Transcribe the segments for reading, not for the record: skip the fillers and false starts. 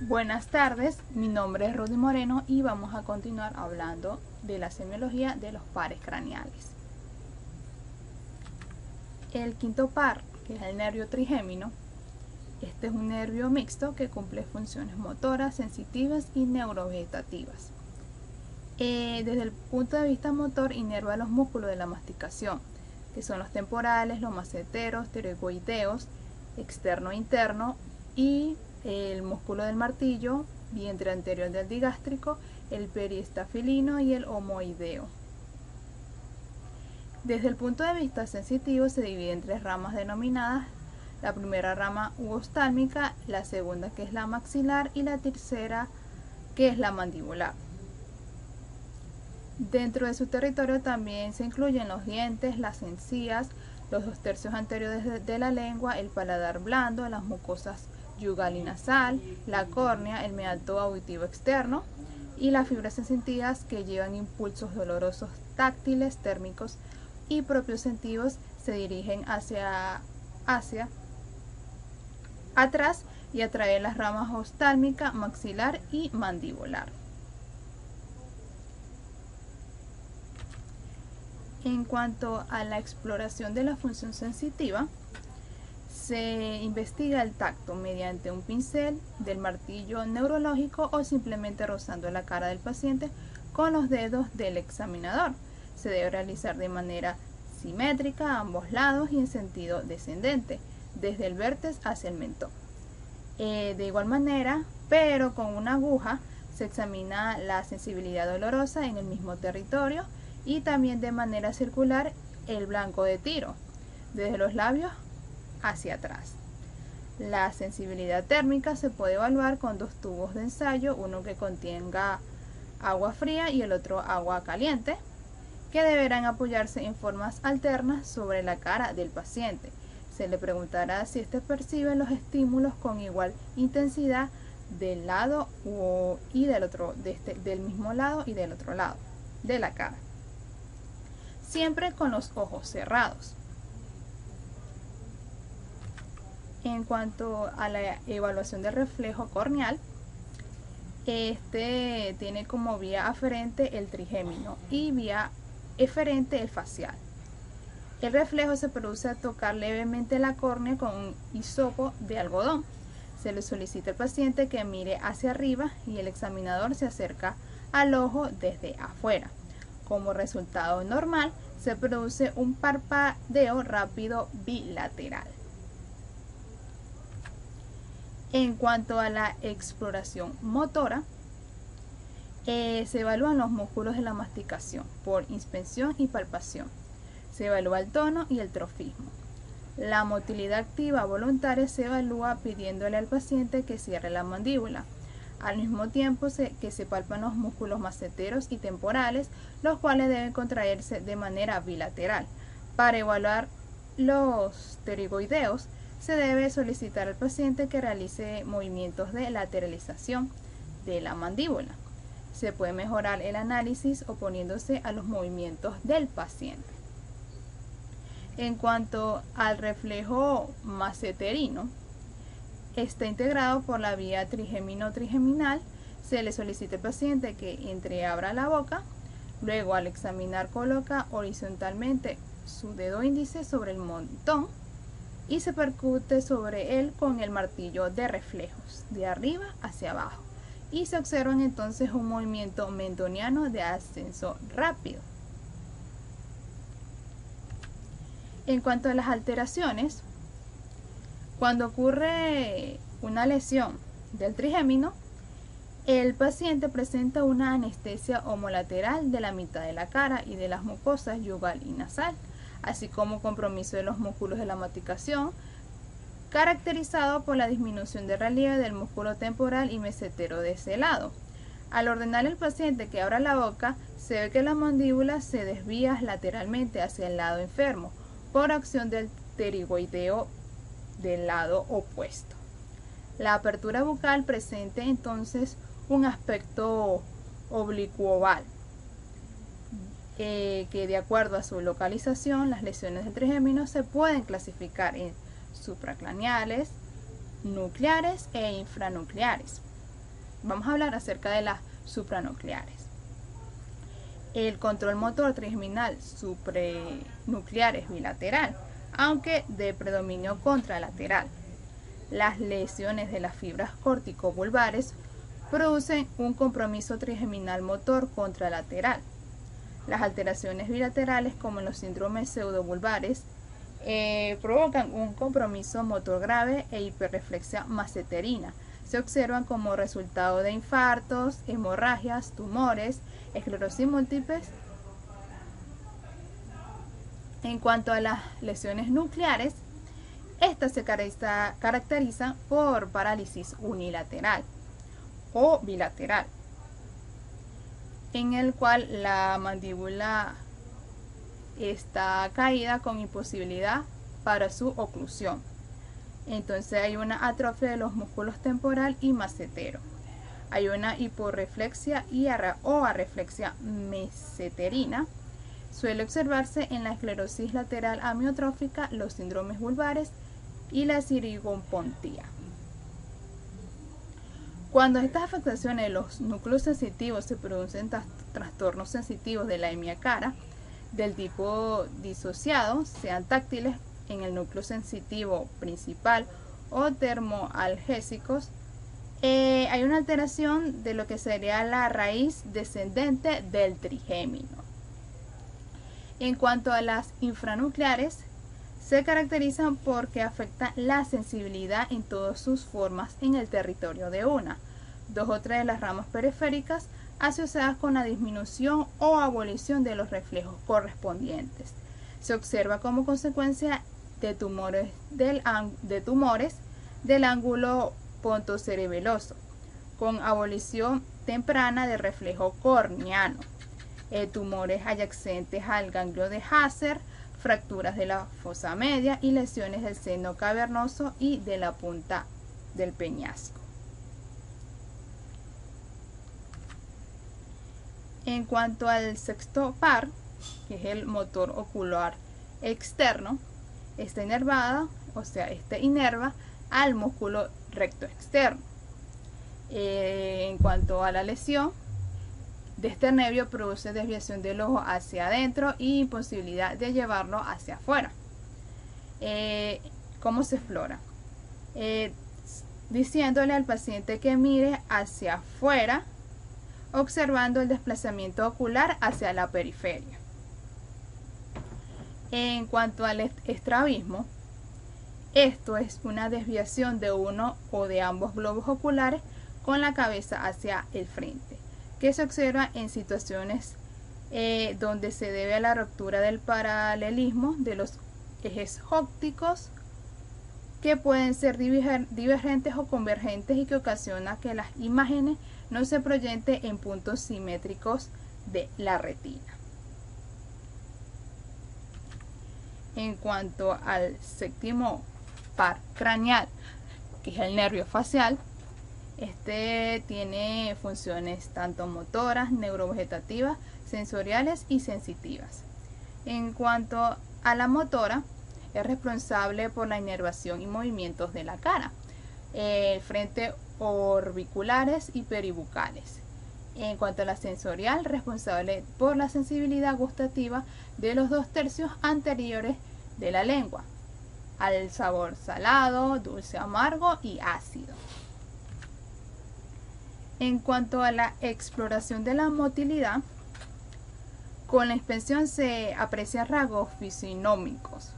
Buenas tardes, mi nombre es Rudy Moreno y vamos a continuar hablando de la semiología de los pares craneales. El quinto par, que es el nervio trigémino, este es un nervio mixto que cumple funciones motoras, sensitivas y neurovegetativas. Desde el punto de vista motor, inerva los músculos de la masticación, que son los temporales, los maceteros, pterygoideos, externo e interno, y el músculo del martillo, vientre anterior del digástrico, el periestafilino y el omoideo. Desde el punto de vista sensitivo se divide en tres ramas denominadas: la primera rama ugostálmica, la segunda que es la maxilar y la tercera que es la mandibular. Dentro de su territorio también se incluyen los dientes, las encías, los 2/3 anteriores de la lengua, el paladar blando, las mucosas yugal y nasal, la córnea, el meato auditivo externo y las fibras sensitivas que llevan impulsos dolorosos táctiles, térmicos y propioceptivos se dirigen hacia atrás y atraen las ramas oftálmica, maxilar y mandibular. En cuanto a la exploración de la función sensitiva, se investiga el tacto mediante un pincel del martillo neurológico o simplemente rozando la cara del paciente con los dedos del examinador. Se debe realizar de manera simétrica a ambos lados y en sentido descendente, desde el vértex hacia el mentón. De igual manera, pero con una aguja, se examina la sensibilidad dolorosa en el mismo territorio y también de manera circular el blanco de tiro, desde los labios hacia atrás. La sensibilidad térmica se puede evaluar con dos tubos de ensayo, uno que contenga agua fría y el otro agua caliente, que deberán apoyarse en formas alternas sobre la cara del paciente. Se le preguntará si éste percibe los estímulos con igual intensidad del lado y del otro, del mismo lado y del otro lado de la cara, siempre con los ojos cerrados. En cuanto a la evaluación del reflejo corneal, este tiene como vía aferente el trigémino y vía eferente el facial. El reflejo se produce al tocar levemente la córnea con un hisopo de algodón. Se le solicita al paciente que mire hacia arriba y el examinador se acerca al ojo desde afuera. Como resultado normal, se produce un parpadeo rápido bilateral. En cuanto a la exploración motora, se evalúan los músculos de la masticación por inspección y palpación. Se evalúa el tono y el trofismo. La motilidad activa voluntaria se evalúa pidiéndole al paciente que cierre la mandíbula. Al mismo tiempo que se palpan los músculos maceteros y temporales, los cuales deben contraerse de manera bilateral. Para evaluar los pterygoideos, se debe solicitar al paciente que realice movimientos de lateralización de la mandíbula. Se puede mejorar el análisis oponiéndose a los movimientos del paciente. En cuanto al reflejo maceterino, está integrado por la vía trigémino-trigeminal. Se le solicita al paciente que entreabra la boca, luego al examinar coloca horizontalmente su dedo índice sobre el mentón y se percute sobre él con el martillo de reflejos, de arriba hacia abajo, y se observan entonces un movimiento mentoniano de ascenso rápido. En cuanto a las alteraciones, cuando ocurre una lesión del trigémino, el paciente presenta una anestesia homolateral de la mitad de la cara y de las mucosas yugal y nasal, así como compromiso de los músculos de la masticación, caracterizado por la disminución de relieve del músculo temporal y mesetero de ese lado. Al ordenar al paciente que abra la boca, se ve que la mandíbula se desvía lateralmente hacia el lado enfermo, por acción del pterygoideo del lado opuesto. La apertura bucal presenta entonces un aspecto oblicuo-oval, que de acuerdo a su localización, las lesiones del trigémino se pueden clasificar en supracraneales, nucleares e infranucleares. Vamos a hablar acerca de las supranucleares. El control motor trigeminal supranuclear es bilateral, aunque de predominio contralateral. Las lesiones de las fibras corticovulvares producen un compromiso trigeminal motor contralateral. Las alteraciones bilaterales, como en los síndromes pseudovulvares, provocan un compromiso motor grave e hiperreflexia masseterina. Se observan como resultado de infartos, hemorragias, tumores, esclerosis múltiples. En cuanto a las lesiones nucleares, estas se caracterizan por parálisis unilateral o bilateral, en el cual la mandíbula está caída con imposibilidad para su oclusión. Entonces hay una atrofia de los músculos temporal y massetero. Hay una hiporreflexia o arreflexia meseterina. Suele observarse en la esclerosis lateral amiotrófica, los síndromes vulvares y la sirigonpontía. Cuando estas afectaciones de los núcleos sensitivos se producen trastornos sensitivos de la etmia cara del tipo disociado, sean táctiles en el núcleo sensitivo principal o termoalgésicos, hay una alteración de lo que sería la raíz descendente del trigémino. En cuanto a las infranucleares, se caracterizan porque afectan la sensibilidad en todas sus formas en el territorio de una, dos o tres de las ramas periféricas asociadas con la disminución o abolición de los reflejos correspondientes. Se observa como consecuencia de tumores del ángulo pontocerebeloso, con abolición temprana del reflejo corneano, tumores adyacentes al ganglio de Hasser, fracturas de la fosa media y lesiones del seno cavernoso y de la punta del peñasco. En cuanto al sexto par, que es el motor ocular externo, está inervada, inerva al músculo recto externo. En cuanto a la lesión de este nervio, produce desviación del ojo hacia adentro y imposibilidad de llevarlo hacia afuera. ¿Cómo se explora? Diciéndole al paciente que mire hacia afuera, observando el desplazamiento ocular hacia la periferia. En cuanto al estrabismo, esto es una desviación de uno o de ambos globos oculares con la cabeza hacia el frente, que se observa en situaciones donde se debe a la ruptura del paralelismo de los ejes ópticos, que pueden ser divergentes o convergentes y que ocasiona que las imágenes no se proyecten en puntos simétricos de la retina. En cuanto al séptimo par craneal, que es el nervio facial, este tiene funciones tanto motoras, neurovegetativas, sensoriales y sensitivas. En cuanto a la motora, es responsable por la inervación y movimientos de la cara, frente orbiculares y peribucales. En cuanto a la sensorial, responsable por la sensibilidad gustativa de los 2/3 anteriores de la lengua, al sabor salado, dulce, amargo y ácido. En cuanto a la exploración de la motilidad, con la inspección se aprecian rasgos fisionómicos,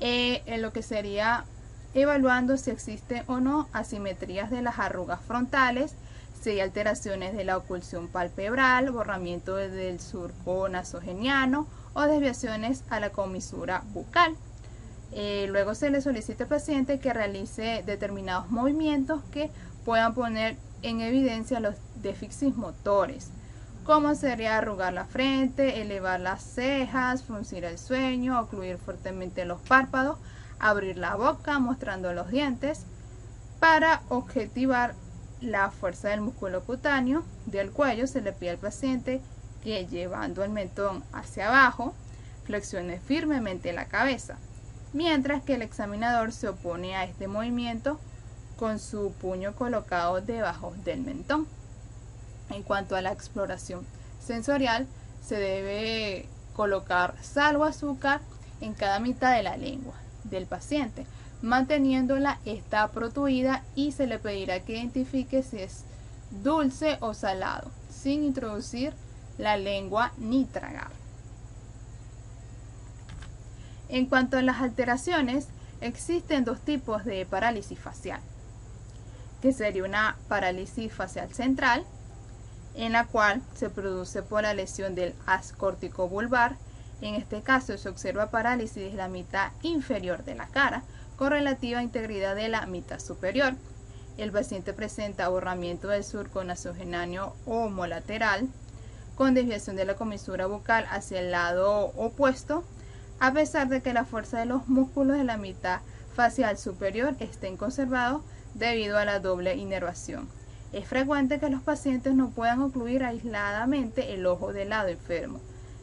en lo que sería evaluando si existe o no asimetrías de las arrugas frontales, si hay alteraciones de la oclusión palpebral, borramiento del surco nasogeniano o desviaciones a la comisura bucal. Luego se le solicita al paciente que realice determinados movimientos que puedan poner en evidencia los déficits motores, como sería arrugar la frente, elevar las cejas, fruncir el ceño, ocluir fuertemente los párpados, abrir la boca mostrando los dientes. Para objetivar la fuerza del músculo cutáneo del cuello, se le pide al paciente que, llevando el mentón hacia abajo, flexione firmemente la cabeza, mientras que el examinador se opone a este movimiento con su puño colocado debajo del mentón. En cuanto a la exploración sensorial, se debe colocar sal o azúcar en cada mitad de la lengua del paciente, manteniéndola esta protuida, y se le pedirá que identifique si es dulce o salado, sin introducir la lengua ni tragar. En cuanto a las alteraciones, existen dos tipos de parálisis facial, que sería una parálisis facial central, en la cual se produce por la lesión del haz córtico-vulvar. En este caso se observa parálisis de la mitad inferior de la cara, con relativa integridad de la mitad superior. El paciente presenta borramiento del surco nasogenario homolateral, con desviación de la comisura bucal hacia el lado opuesto, a pesar de que la fuerza de los músculos de la mitad facial superior estén conservados debido a la doble inervación. Es frecuente que los pacientes no puedan ocluir aisladamente el ojo del lado enfermo,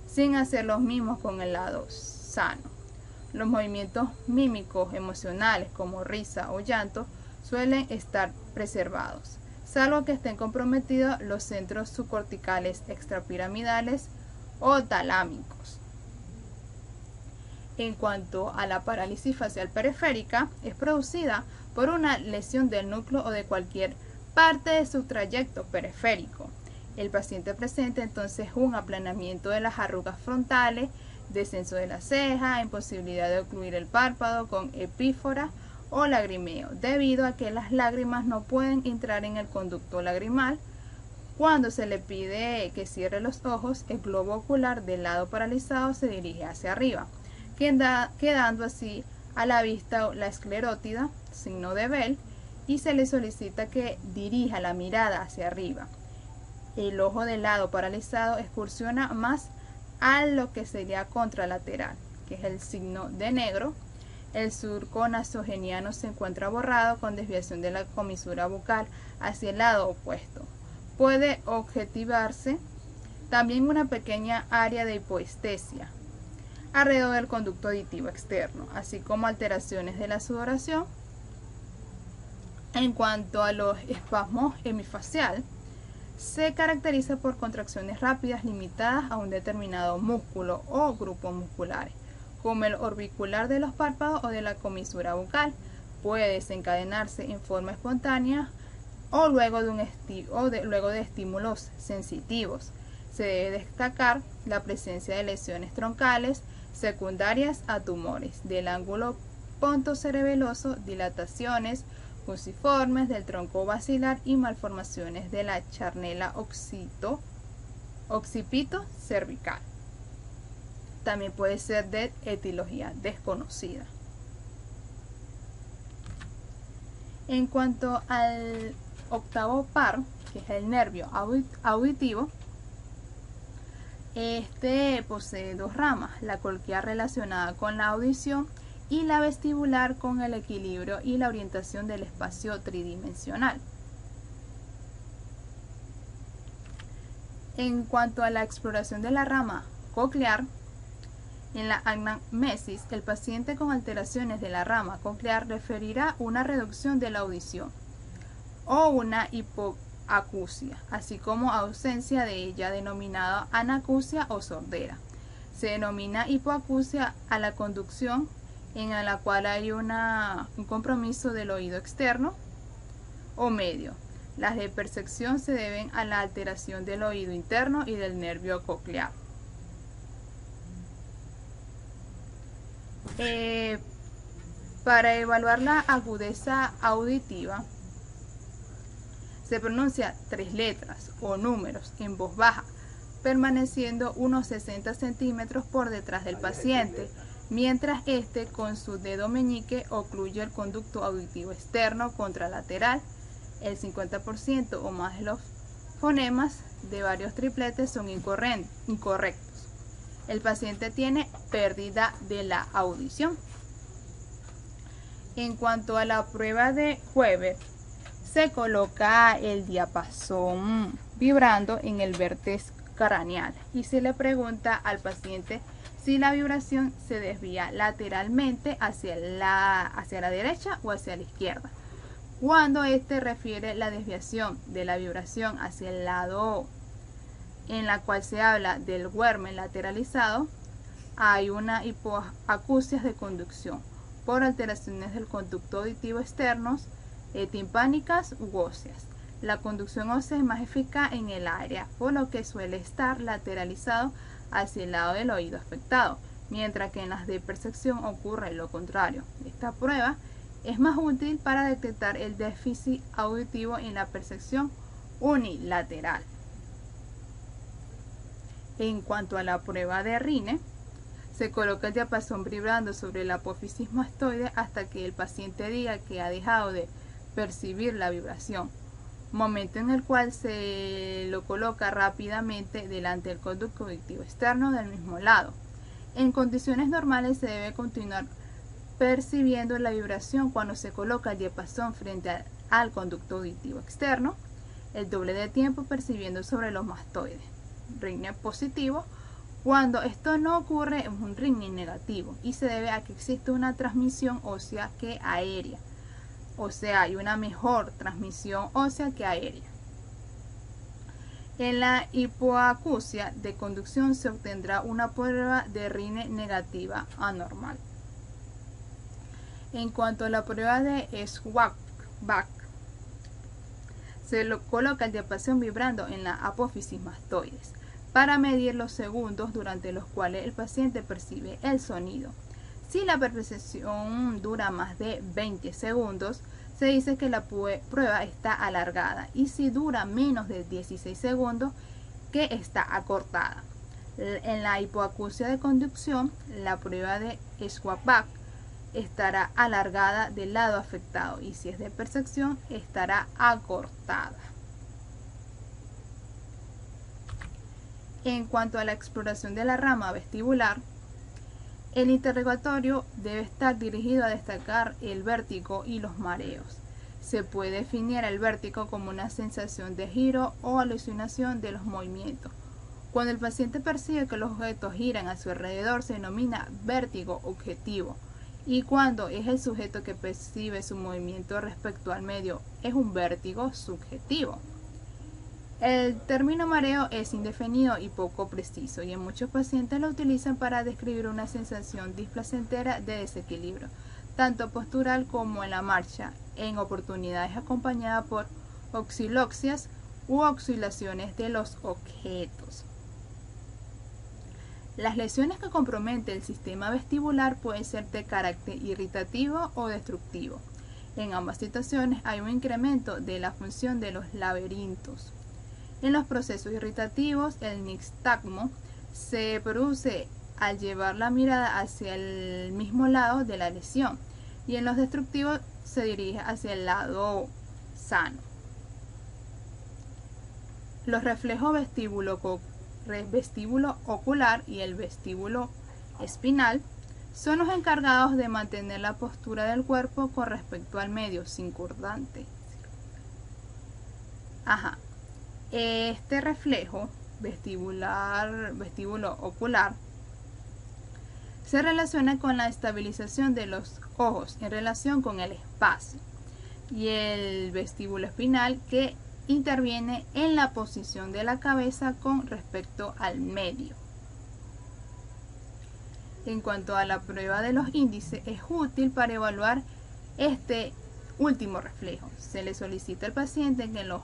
sin hacer los mismos con el lado sano. Los movimientos mímicos emocionales como risa o llanto suelen estar preservados, salvo que estén comprometidos los centros subcorticales extrapiramidales o talámicos. En cuanto a la parálisis facial periférica, es producida por una lesión del núcleo o de cualquier parte de su trayecto periférico. El paciente presenta entonces un aplanamiento de las arrugas frontales, descenso de la ceja, imposibilidad de ocluir el párpado con epífora o lagrimeo, debido a que las lágrimas no pueden entrar en el conducto lagrimal. Cuando se le pide que cierre los ojos, el globo ocular del lado paralizado se dirige hacia arriba, quedando así a la vista la esclerótida, signo de Bell, y se le solicita que dirija la mirada hacia arriba. El ojo del lado paralizado excursiona más a lo que sería contralateral, que es el signo de negro. El surco nasogeniano se encuentra borrado con desviación de la comisura bucal hacia el lado opuesto. Puede objetivarse también una pequeña área de hipoestesia alrededor del conducto auditivo externo, así como alteraciones de la sudoración. En cuanto a los espasmos hemifacial, se caracteriza por contracciones rápidas limitadas a un determinado músculo o grupos musculares, como el orbicular de los párpados o de la comisura bucal. Puede desencadenarse en forma espontánea o luego de estímulos sensitivos. Se debe destacar la presencia de lesiones troncales secundarias a tumores del ángulo pontocerebeloso, dilataciones fusiformes del tronco basilar y malformaciones de la charnela occipito cervical. También puede ser de etiología desconocida. En cuanto al octavo par, que es el nervio auditivo, este posee dos ramas, la coclear relacionada con la audición y la vestibular con el equilibrio y la orientación del espacio tridimensional. En cuanto a la exploración de la rama coclear, en la anamnesis, el paciente con alteraciones de la rama coclear referirá una reducción de la audición o una hipoacusia, así como ausencia de ella, denominada anacusia o sordera. Se denomina hipoacusia a la conducción en la cual hay un compromiso del oído externo o medio. Las de percepción se deben a la alteración del oído interno y del nervio coclear. Para evaluar la agudeza auditiva, se pronuncia 3 letras o números en voz baja, permaneciendo unos 60 centímetros por detrás del paciente, mientras este con su dedo meñique ocluye el conducto auditivo externo contralateral. El 50% o más de los fonemas de varios tripletes son incorrectos. El paciente tiene pérdida de la audición. En cuanto a la prueba de Weber, se coloca el diapasón vibrando en el vértex craneal y se le pregunta al paciente si la vibración se desvía lateralmente hacia la derecha o hacia la izquierda. Cuando este refiere la desviación de la vibración hacia el lado en la cual se habla del Wermen lateralizado, hay una hipoacusia de conducción por alteraciones del conducto auditivo externos, timpánicas u óseas. La conducción ósea es más eficaz en el área, por lo que suele estar lateralizado hacia el lado del oído afectado, mientras que en las de percepción ocurre lo contrario. Esta prueba es más útil para detectar el déficit auditivo en la percepción unilateral. En cuanto a la prueba de Rine, se coloca el diapasón vibrando sobre la apófisis mastoide hasta que el paciente diga que ha dejado de percibir la vibración, momento en el cual se lo coloca rápidamente delante del conducto auditivo externo del mismo lado. En condiciones normales se debe continuar percibiendo la vibración cuando se coloca el diapasón frente al conducto auditivo externo, el doble de tiempo percibiendo sobre los mastoides. Ring positivo. Cuando esto no ocurre es un ring negativo y se debe a que existe una transmisión ósea que aérea, o sea, hay una mejor transmisión ósea que aérea. En la hipoacusia de conducción se obtendrá una prueba de Rine negativa anormal. En cuanto a la prueba de Schwab-Bach, se lo coloca el diapasón vibrando en la apófisis mastoides para medir los segundos durante los cuales el paciente percibe el sonido. Si la percepción dura más de 20 segundos, se dice que la prueba está alargada, y si dura menos de 16 segundos, que está acortada. En la hipoacusia de conducción, la prueba de Schwab-Bach estará alargada del lado afectado, y si es de percepción, estará acortada. En cuanto a la exploración de la rama vestibular, el interrogatorio debe estar dirigido a destacar el vértigo y los mareos. Se puede definir el vértigo como una sensación de giro o alucinación de los movimientos. Cuando el paciente percibe que los objetos giran a su alrededor, se denomina vértigo objetivo, y cuando es el sujeto que percibe su movimiento respecto al medio, es un vértigo subjetivo. El término mareo es indefinido y poco preciso, y en muchos pacientes lo utilizan para describir una sensación displacentera de desequilibrio, tanto postural como en la marcha, en oportunidades acompañada por osciloxias u oscilaciones de los objetos. Las lesiones que comprometen el sistema vestibular pueden ser de carácter irritativo o destructivo. En ambas situaciones hay un incremento de la función de los laberintos. En los procesos irritativos, el nixtagmo se produce al llevar la mirada hacia el mismo lado de la lesión, y en los destructivos se dirige hacia el lado sano. Los reflejos vestíbulo ocular y el vestíbulo espinal son los encargados de mantener la postura del cuerpo con respecto al medio circundante. Este reflejo vestíbulo ocular se relaciona con la estabilización de los ojos en relación con el espacio, y el vestíbulo espinal que interviene en la posición de la cabeza con respecto al medio. En cuanto a la prueba de los índices, es útil para evaluar este último reflejo. Se le solicita al paciente que los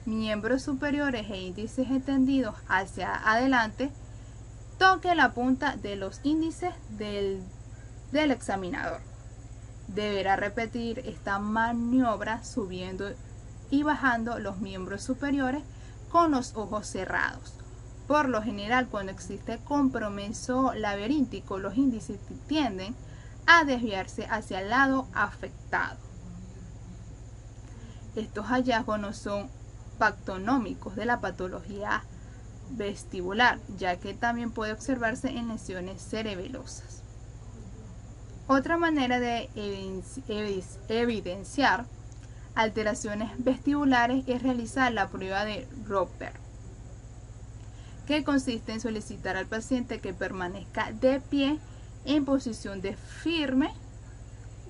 miembros superiores e índices extendidos hacia adelante toque la punta de los índices del examinador. Deberá repetir esta maniobra subiendo y bajando los miembros superiores con los ojos cerrados. Por lo general, cuando existe compromiso laberíntico, los índices tienden a desviarse hacia el lado afectado. Estos hallazgos no son pactonómicos de la patología vestibular, ya que también puede observarse en lesiones cerebelosas. Otra manera de evidenciar alteraciones vestibulares es realizar la prueba de Roper, que consiste en solicitar al paciente que permanezca de pie en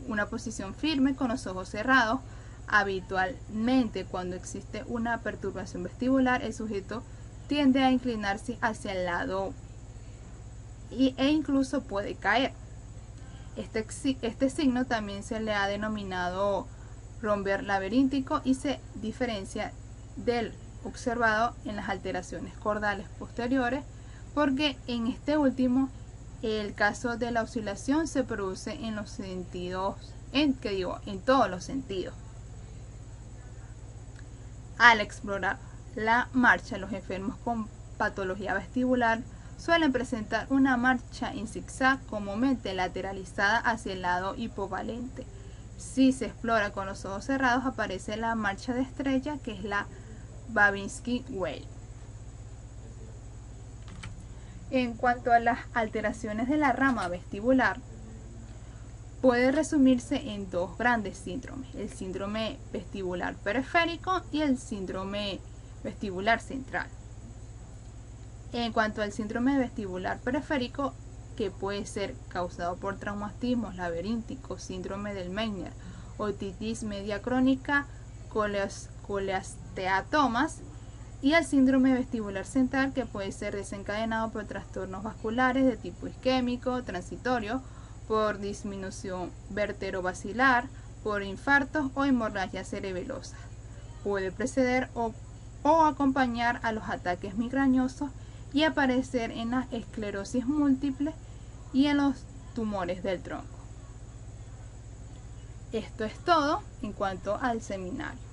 una posición firme con los ojos cerrados, Habitualmente, cuando existe una perturbación vestibular, el sujeto tiende a inclinarse hacia el lado e incluso puede caer. Este signo también se le ha denominado romber laberíntico y se diferencia del observado en las alteraciones cordales posteriores, porque en este último el caso de la oscilación se produce en los sentidos, en todos los sentidos. Al explorar la marcha, los enfermos con patología vestibular suelen presentar una marcha en zigzag comúnmente lateralizada hacia el lado hipovalente. Si se explora con los ojos cerrados, aparece la marcha de estrella, que es la Babinski Wave. En cuanto a las alteraciones de la rama vestibular, puede resumirse en dos grandes síndromes: el síndrome vestibular periférico y el síndrome vestibular central. En cuanto al síndrome vestibular periférico, que puede ser causado por traumatismos laberínticos, síndrome del Meissner, otitis media crónica, coleosteatomas, y el síndrome vestibular central, que puede ser desencadenado por trastornos vasculares de tipo isquémico transitorio, por disminución vertebrovascular, por infartos o hemorragias cerebelosas. Puede preceder o acompañar a los ataques migrañosos y aparecer en la esclerosis múltiple y en los tumores del tronco. Esto es todo en cuanto al seminario.